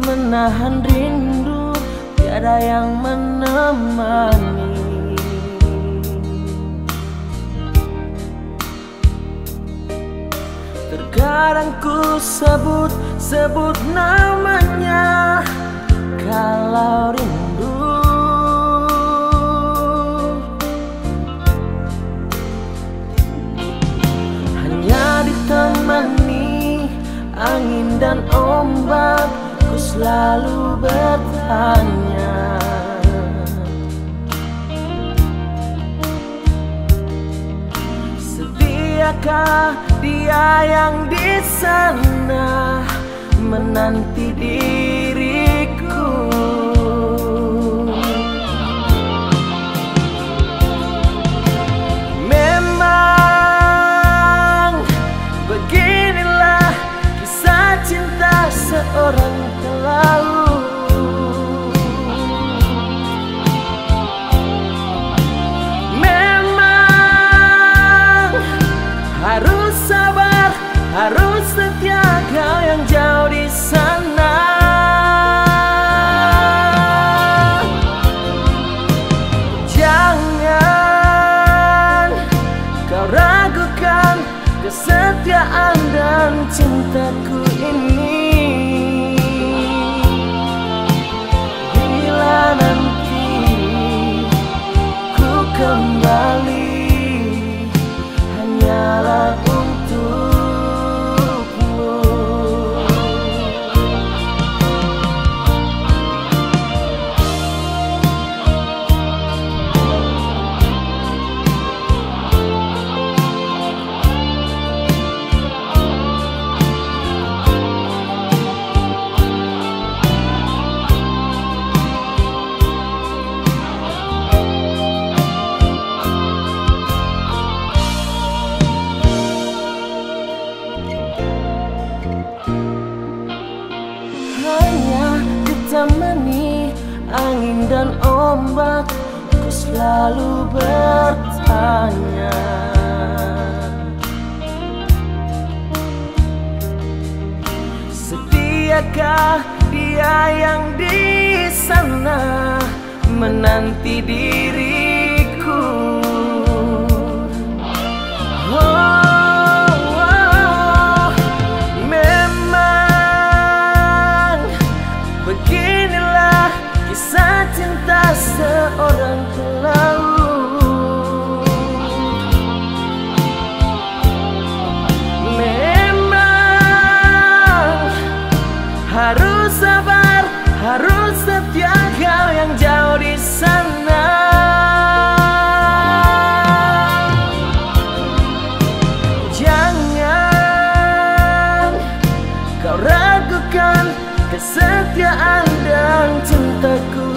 menahan rindu, tiada yang menemani. Terkadang ku sebut namanya kalau rindu. Hanya ditemani angin dan ombak, ku selalu bertanya, setiakah dia yang di sana menanti diriku? Memang beginilah kisah cinta seorang pelaut. Harus sabar, harus setia kau yang jauh di sana. Jangan kau ragukan kesetiaan dan cintaku ini. Bila nanti ku kembali, hanyalah untukmu. Hanya ditemani angin dan ombak, ku selalu bertanya, setiakah dia yang di sana menanti diriku? Beginilah kisah cinta seorang pelaut. Memang harus sabar, harus setia kau yang jauh di sana. Jangan kau ragukan kesetiaan dan cintaku